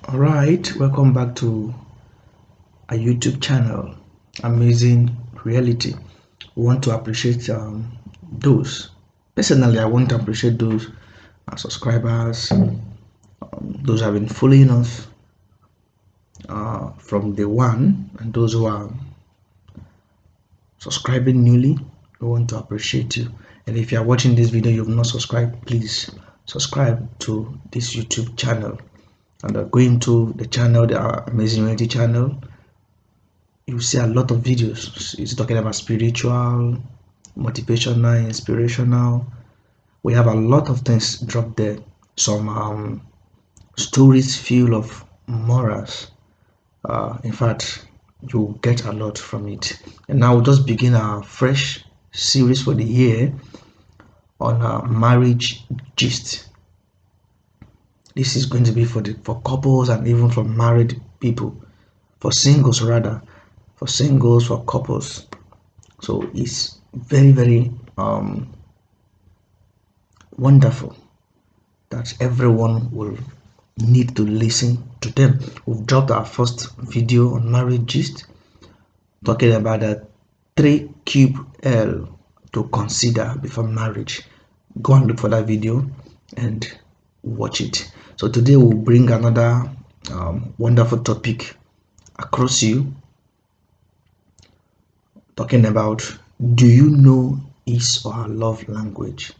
All right, welcome back to our YouTube channel, Amazing Reality. We want to appreciate those. Personally, I want to appreciate those subscribers, those who have been following us from day one, and those who are subscribing newly. We want to appreciate you. And if you are watching this video, you've not subscribed, please subscribe to this YouTube channel. And going to the channel, the Amazing Reality channel, you see a lot of videos. It's talking about spiritual, motivational, inspirational. We have a lot of things dropped there. Some stories full of morals. In fact, you get a lot from it. And now we'll just begin our fresh series for the year on marriage gist. This is going to be for couples and even for married people, for singles rather, for singles, for couples. So it's very wonderful that everyone will need to listen to them. We've dropped our first video on marriage gist, talking about the 3 cube L to consider before marriage. Go and look for that video and watch it. So today we'll bring another wonderful topic across you, talking about, do you know his or her love language?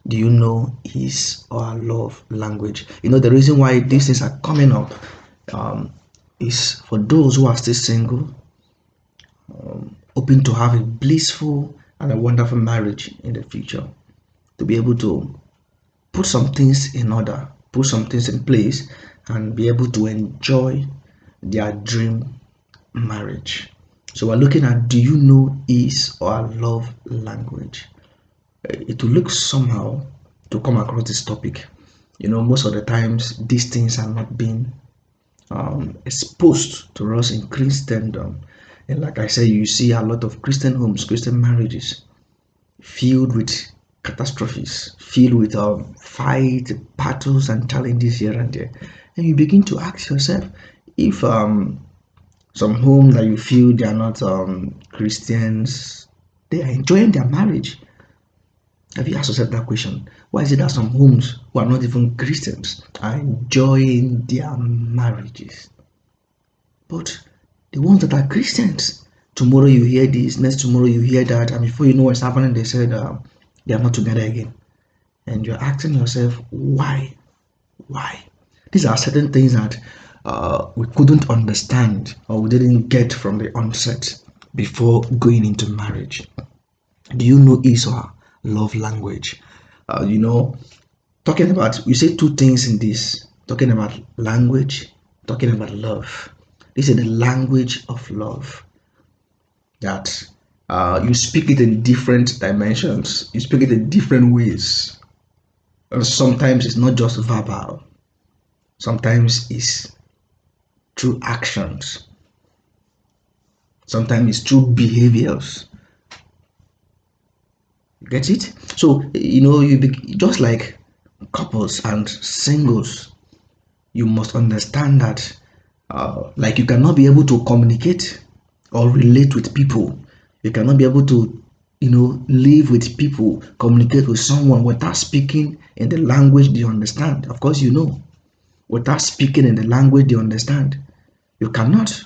Do you know his or her love language? You know, the reason why these things are coming up is for those who are still single, hoping to have a blissful and a wonderful marriage in the future, to be able to put some things in order, put some things in place, and be able to enjoy their dream marriage. So we're looking at, do you know his or her love language? It will look somehow to come across this topic. You know, most of the times these things are not being exposed to us in Christendom. And like I said, you see a lot of Christian homes, Christian marriages filled with catastrophes, filled with fight, battles, and challenges here and there. And you begin to ask yourself, if some home that you feel they are not Christians, they are enjoying their marriage. Have you asked yourself that question? Why is it that some homes who are not even Christians are enjoying their marriages? But the ones that are Christians, tomorrow you hear this, next tomorrow you hear that, and before you know what's happening, they said they are not together again. And you're asking yourself, why? Why? These are certain things that we couldn't understand or we didn't get from the onset before going into marriage. Do you know his or her love language? You know, talking about, you say two things in this, talking about language, talking about love. This is the language of love, that you speak it in different dimensions, you speak it in different ways. And sometimes it's not just verbal, sometimes it's through actions, sometimes it's through behaviors. Get it? So, you know, just like couples and singles, you must understand that like you cannot be able to communicate or relate with people, you cannot be able to, you know, live with people, communicate with someone without speaking in the language they understand. Of course, you know, without speaking in the language they understand, you cannot.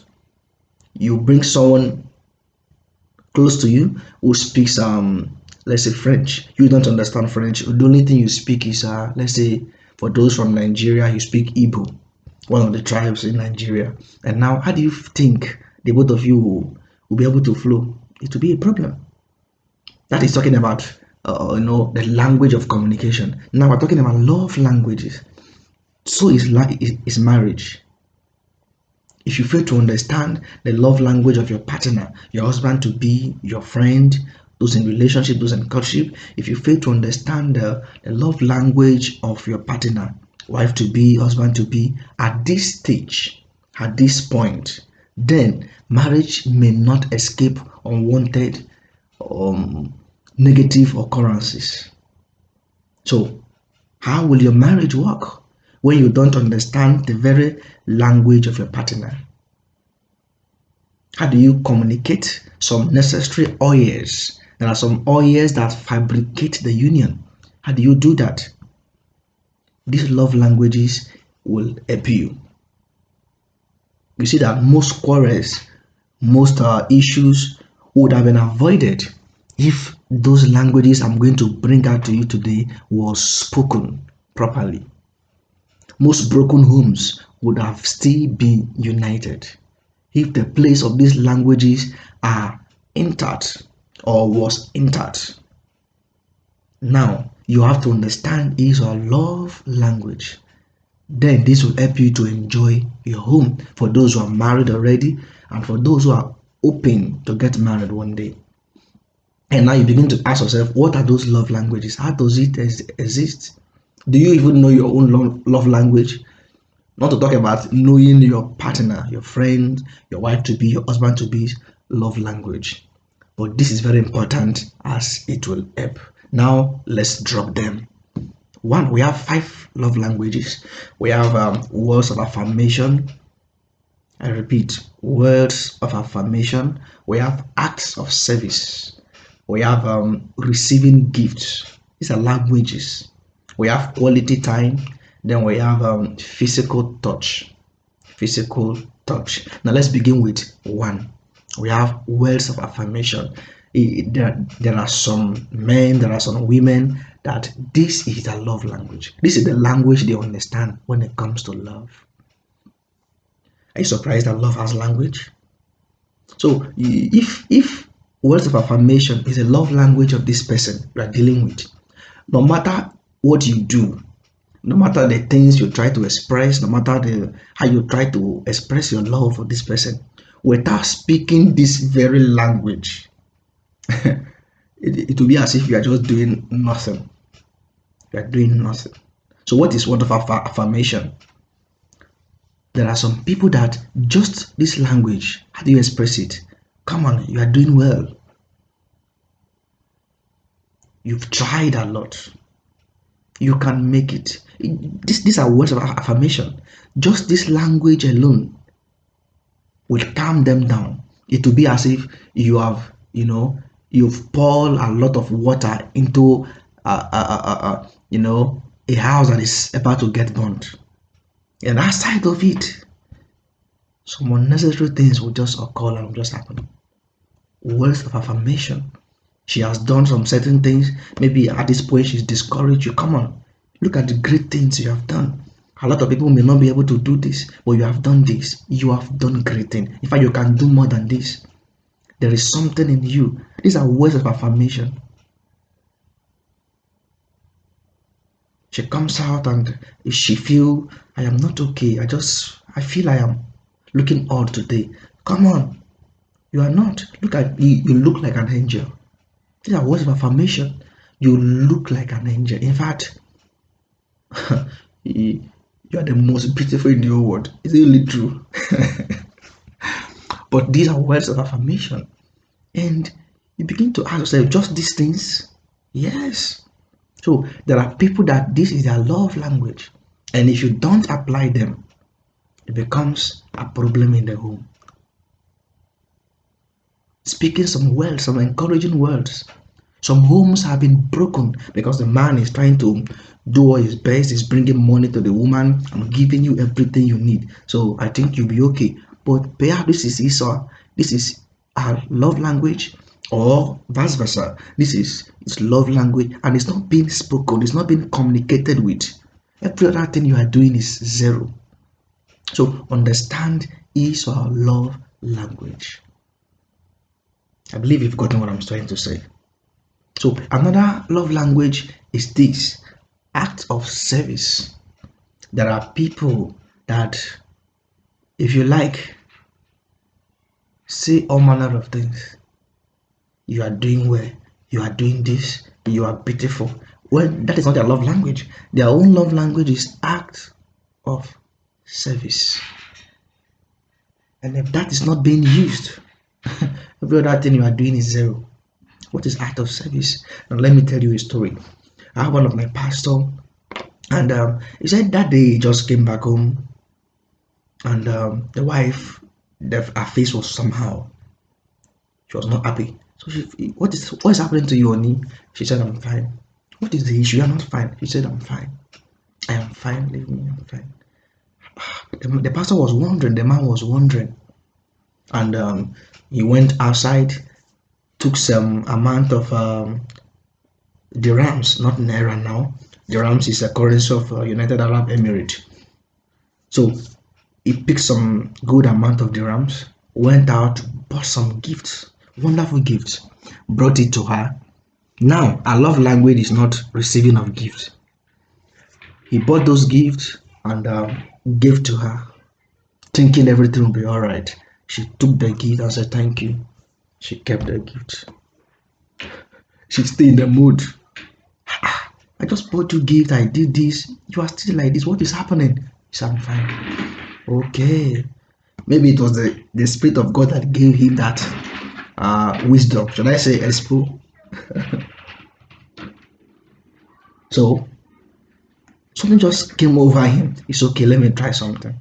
You bring someone close to you who speaks let's say French, you don't understand French, the only thing you speak is let's say for those from Nigeria, you speak Igbo, one of the tribes in Nigeria. And now, how do you think the both of you will be able to flow? It will be a problem. That is talking about you know, the language of communication. Now we're talking about love languages. So is marriage. If you fail to understand the love language of your partner, your husband to be, your friend, those in relationship, those in courtship, if you fail to understand the love language of your partner, wife to be, husband to be, at this stage, at this point, then marriage may not escape unwanted negative occurrences. So how will your marriage work? when you don't understand the very language of your partner? How do you communicate some necessary oils? There are some oils that fabricate the union. How do you do that? These love languages will help you. You see that most quarrels, most issues would have been avoided if those languages I'm going to bring out to you today was spoken properly. Most broken homes would have still been united if the place of these languages are intact or was intact. Now you have to understand is your love language. Then this will help you to enjoy your home for those who are married already and for those who are hoping to get married one day. And now you begin to ask yourself, what are those love languages? How does it exist? Do you even know your own love language? Not to talk about knowing your partner, your friend, your wife to be, your husband to be love language. But this is very important as it will help. Now let's drop them. One, we have 5 love languages. We have words of affirmation. I repeat, words of affirmation. We have acts of service. We have receiving gifts. These are languages. We have quality time. Then we have physical touch. Physical touch. Now let's begin with one. We have words of affirmation. There are some men, there are some women that this is their love language. This is the language they understand when it comes to love. Are you surprised that love has language? So if words of affirmation is a love language of this person you are dealing with, no matter what you do, no matter the things you try to express, no matter how you try to express your love for this person, without speaking this very language, it will be as if you are just doing nothing. You are doing nothing. So what is word of affirmation? There are some people that just this language, how do you express it? Come on, you are doing well. You've tried a lot. You can make it. These are words of affirmation. Just this language alone will calm them down. It will be as if you have, you've poured a lot of water into, a house that is about to get burnt. And outside of it, some unnecessary things will just occur and will just happen. Words of affirmation. She has done some certain things. Maybe at this point she's discouraged you. Come on, look at the great things you have done. A lot of people may not be able to do this, but you have done this. You have done great things. In fact, you can do more than this. There is something in you. These are words of affirmation. She comes out and she feel I am not okay. I feel I am looking odd today. Come on, you are not. Look at you. You look like an angel. These are words of affirmation. You look like an angel. In fact, you are the most beautiful in the whole world. Is it really true? But these are words of affirmation. And you begin to ask yourself, just these things? Yes. So there are people that this is their love language. And if you don't apply them, it becomes a problem in the home. Speaking some words, some encouraging words. Some homes have been broken because the man is trying to do all his best, is bringing money to the woman, I'm giving you everything you need. So I think you'll be okay. But perhaps this is Esau, this is our love language, or vice versa. This is its love language, and it's not being spoken, it's not being communicated with. Every other thing you are doing is zero. So understand Esau love language. I believe you've gotten what I'm trying to say. So another love language is this act of service. There are people that, if you like, say all manner of things. You are doing well, you are doing this, you are beautiful. Well, that is not their love language. Their own love language is act of service. And if that is not being used, every other thing you are doing is zero. What is act of service? Now let me tell you a story. I have one of my pastor And he said that day he just came back home, and the wife, her face was somehow. She was not happy. So what is happening to you, Oni? She said, I'm fine. What is the issue? You're not fine. She said, I'm fine. I am fine. Leave me. I'm fine. The pastor was wondering. The man was wondering, and he went outside, took some amount of dirhams, not naira now. Dirhams is a currency of United Arab Emirates. So he picked some good amount of dirhams, went out, bought some gifts, wonderful gifts, brought it to her. Now, our love language is not receiving of gifts. He bought those gifts and gave to her, thinking everything will be all right. She took the gift and said, thank you. She kept the gift. She stayed in the mood. I just bought you gift. I did this. You are still like this. What is happening? He said, I'm fine. Okay. Maybe it was the Spirit of God that gave him that wisdom. Should I say expo? So something just came over him. It's okay, let me try something.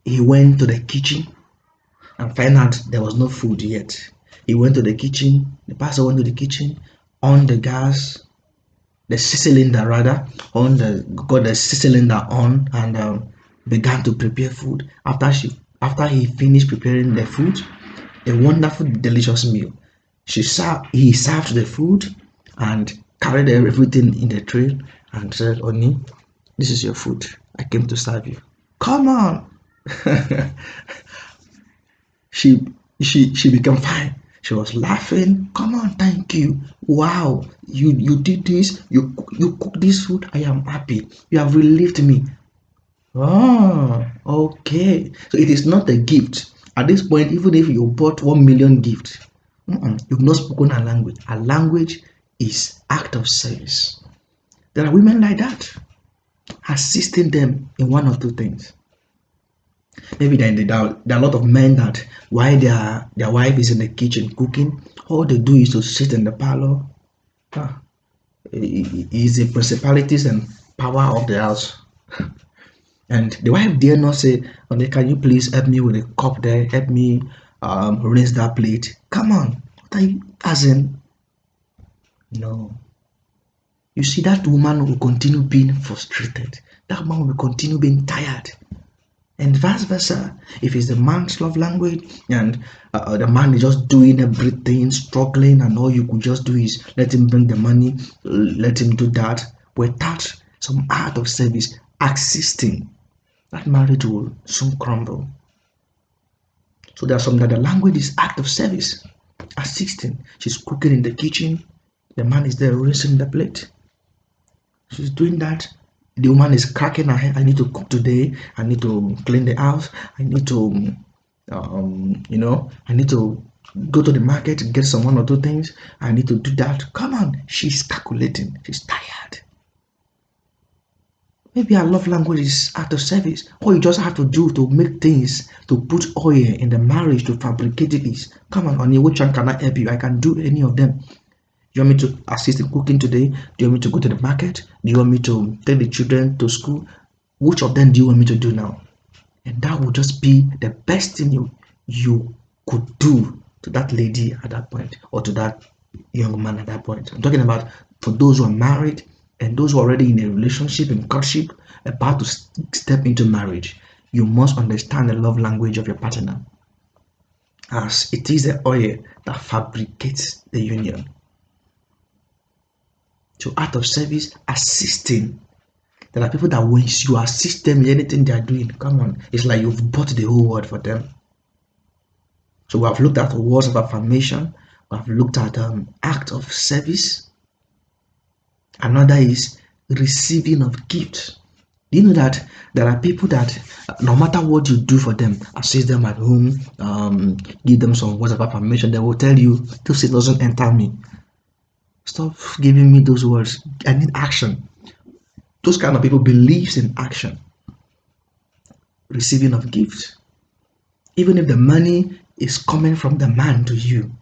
He went to the kitchen and found out there was no food yet. He went to the kitchen, the pastor went to the kitchen, on the gas, the cylinder rather, got the cylinder on, and began to prepare food. After he finished preparing the food, a wonderful, delicious meal. He served the food and carried everything in the tray and said, Oni, this is your food. I came to serve you. Come on. she she became fine. She was laughing. Come on, thank you. Wow, you did this. You cooked this food. I am happy. You have relieved me. Oh, okay. So it is not a gift. At this point, even if you bought 1 million gifts, you've not spoken a language. A language is act of service. There are women like that, assisting them in one or two things. Maybe there are a lot of men that while their wife is in the kitchen cooking, all they do is to sit in the parlor. Ah, is the principalities and power of the house. And the wife dare not say, okay, can you please help me with a cup there? Help me rinse that plate. Come on. What are you as in? No. You see, that woman will continue being frustrated. That man will continue being tired. And vice versa. If it's the man's love language and the man is just doing everything, struggling, and all you could just do is let him bring the money, let him do that without some act of service, assisting, that marriage will soon crumble. So there are some that the language is act of service, assisting. She's cooking in the kitchen, the man is there rinsing the plate. She's doing that. The woman is cracking her head. I need to cook today. I need to clean the house. I need to, I need to go to the market and get some one or two things. I need to do that. Come on, she's calculating. She's tired. Maybe our love language is act of service. All you just have to do to make things, to put oil in the marriage, to fabricate it is, come on, honey, which one can I help you? I can do any of them. Do you want me to assist in cooking today? Do you want me to go to the market? Do you want me to take the children to school? Which of them do you want me to do now? And that would just be the best thing you could do to that lady at that point, or to that young man at that point. I'm talking about for those who are married and those who are already in a relationship, in courtship, about to step into marriage. You must understand the love language of your partner, as it is the oil that fabricates the union. So out of service, assisting. There are people that when you assist them in anything they are doing, come on, it's like you've bought the whole world for them. So we have looked at words of affirmation, we have looked at act of service. Another is receiving of gifts. Do you know that there are people that no matter what you do for them, assist them at home, give them some words of affirmation, they will tell you, this it doesn't enter me. Stop giving me those words. I need action. Those kind of people believes in action. Receiving of gifts. Even if the money is coming from the man to you,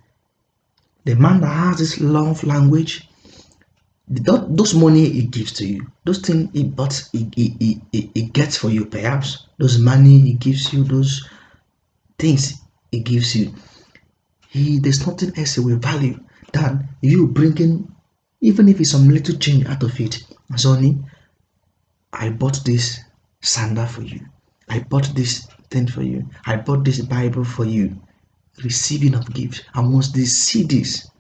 the man that has this love language, those money it gives to you, those things it but it gets for you, perhaps those money it gives you, those things it gives you, there's nothing else it will value than you bringing, even if it's some little change out of it. Sonny, I bought this sandal for you. I bought this thing for you. I bought this Bible for you. Receiving of gifts. And once they see this,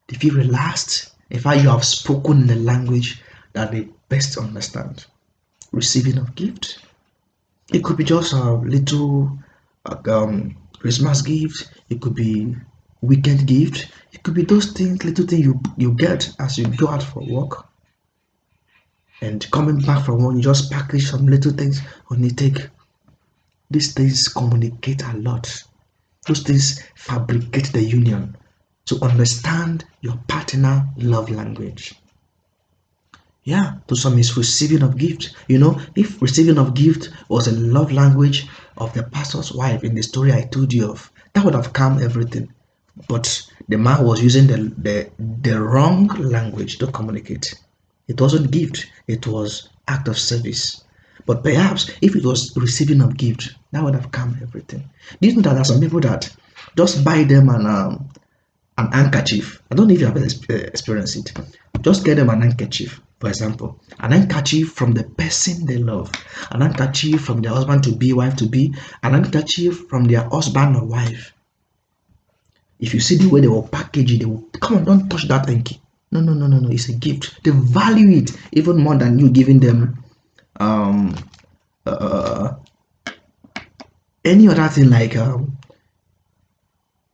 they feel relaxed. In fact, you have spoken in the language that they best understand. Receiving of gifts. It could be just a little Christmas gift. It could be weekend gift. It could be those things, little things you get as you go out for work. And coming back from work, you just package some little things on the take. These things communicate a lot. Those things fabricate the union to understand your partner love language. Yeah, to some is receiving of gift. If receiving of gift was a love language of the pastor's wife in the story I told you of, that would have calmed everything. But the man was using the wrong language to communicate. It wasn't gift, it was act of service. But perhaps if it was receiving of gift, that would have calmed everything. Do you know that there are some people that just buy them an handkerchief? I don't know if you have experienced it. Just get them an handkerchief, for example, an handkerchief from the person they love, an handkerchief from their husband to be, wife to be, an handkerchief from their husband or wife. If you see the way they will package it, they will come on, don't touch that hanky. No, no, no, no, no. It's a gift. They value it even more than you giving them um any other thing like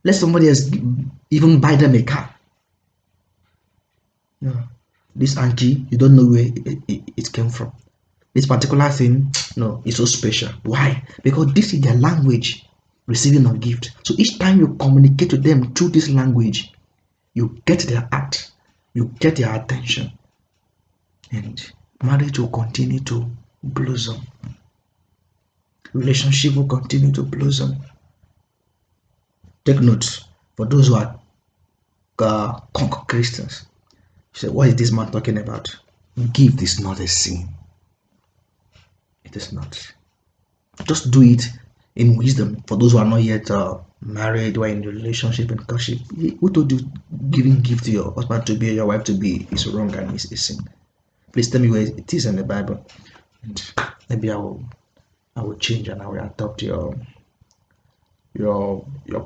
let somebody else even buy them a car. No, this hanky, you don't know where it came from. This particular thing, no, it's so special. Why? Because this is their language, receiving a gift. So each time you communicate to them through this language, you get their heart, you get their attention, and marriage will continue to blossom. Relationship will continue to blossom. Take note for those who are conquer Christians. You say, what is this man talking about? Gift is not a sin. It is not. Just do it in wisdom. For those who are not yet married, who are in a relationship and courtship, who told you giving gift to your husband to be or your wife to be is wrong and is a sin? Please tell me where it is in the Bible, and maybe I will change and I will adopt your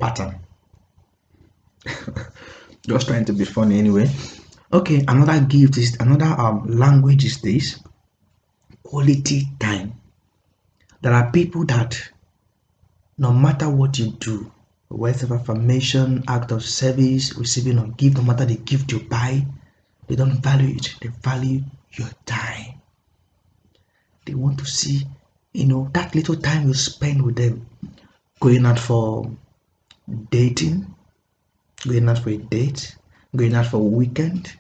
pattern. Just trying to be funny anyway. Okay, another gift is another language is this quality time. There are people that no matter what you do, words of affirmation, act of service, receiving of gift, no matter the gift you buy, they don't value it. They value your time. They want to see, that little time you spend with them, going out for dating, going out for a date, going out for a weekend.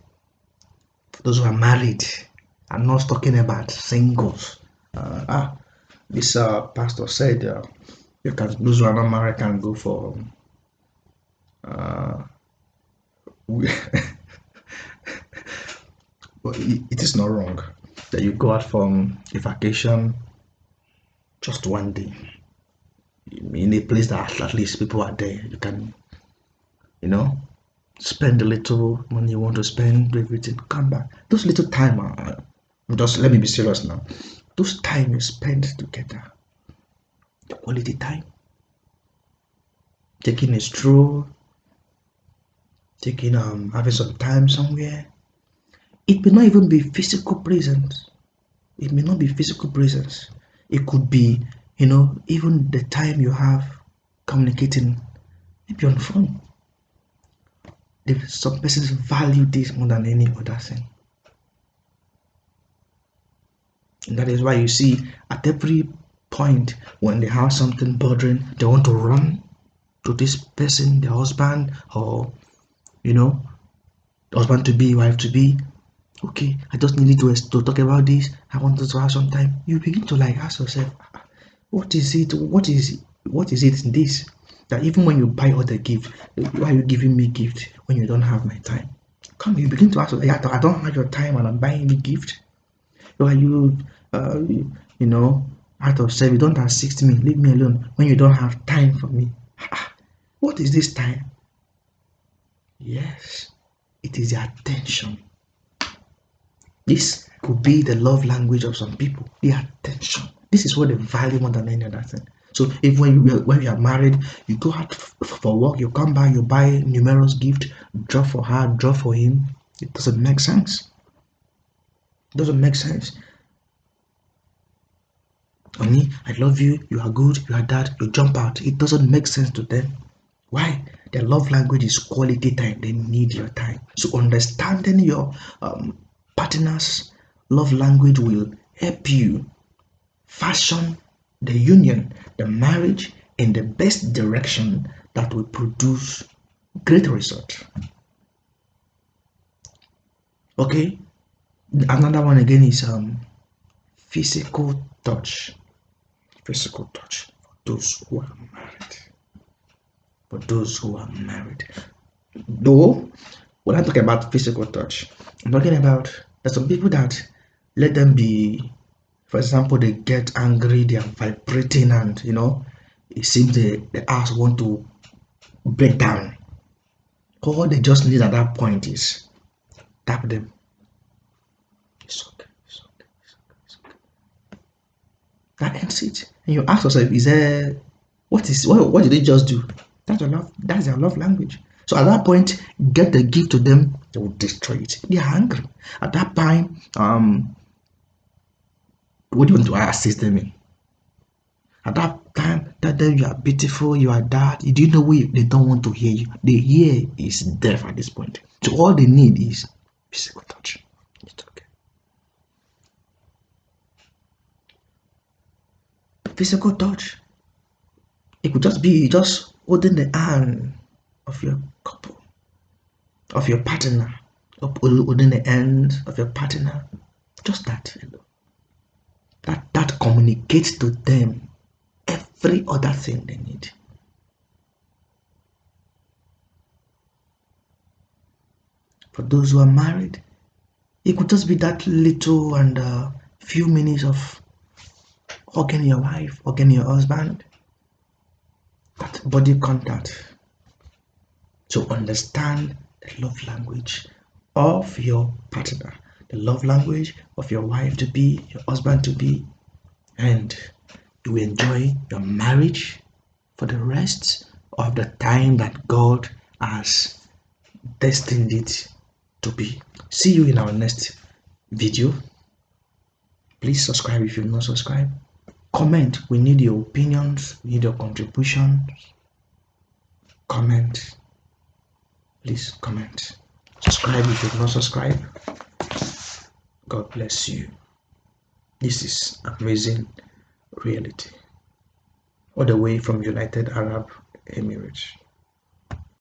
For those who are married, I'm not talking about singles. This pastor said you can, those who are not married can go for uh, but it is not wrong that you go out from a vacation just one day in a place that at least people are there. You can, you know, spend a little money you want to spend, do everything, come back. Those little time, just let me be serious now. Those time you spend together, the quality time, taking a stroll, taking having some time somewhere. It may not even be physical presence. It may not be physical presence. It could be, even the time you have communicating, maybe on the phone. Some persons value this more than any other thing. And that is why you see at every point when they have something bothering, they want to run to this person, their husband, or husband to be, wife to be. Okay, I just needed to talk about this. I wanted to have some time. You begin to ask yourself, what is it? What is it in this? That even when you buy other gift, why are you giving me gift when you don't have my time? Come, you begin to ask, I don't have your time and I'm buying you gift. Why you, you know, out of self, you don't assist me, leave me alone when you don't have time for me. What is this time? Yes, it is the attention. This could be the love language of some people, the attention. This is what they value more than any other thing. So if when you are married, you go out for work, you come back, you buy numerous gifts, draw for her, draw for him. It doesn't make sense. It doesn't make sense. Honey, I love you, you are good, you are that, you jump out. It doesn't make sense to them. Why? Their love language is quality time. They need your time. So understanding your partner's love language will help you fashion the union, the marriage in the best direction that will produce great result. Okay. Another one again is physical touch. Physical touch for those who are married. For those who are married. Though when I'm talking about physical touch, I'm talking about there's some people that let them be, for example, they get angry, they are vibrating, and it seems the house want to break down. All they just need at that point is tap them. It's okay, it's okay, it's okay, it's okay. That ends it. And you ask yourself, is there what did they just do? That's their love language. So at that point, get the gift to them, they will destroy it. They are angry. At that time, what do you want to assist them in? At that time, tell them you are beautiful, you are that. Do you know why they don't want to hear you? The ear is deaf at this point. So all they need is physical touch. It's okay. Physical touch. It could just be just holding the hand of your couple, of your partner, holding the hand of your partner. Just that. That communicates to them every other thing they need. For those who are married, it could just be that little and few minutes of hugging your wife, hugging your husband, that body contact. So understand the love language of your partner, the love language of your wife to be, your husband to be, and you enjoy your marriage for the rest of the time that God has destined it to be. See you in our next video. Please subscribe if you've not subscribed. Comment. We need your opinions. We need your contributions. Comment. Please comment. Subscribe if you've not subscribed. God bless you. This is amazing reality. All the way from United Arab Emirates.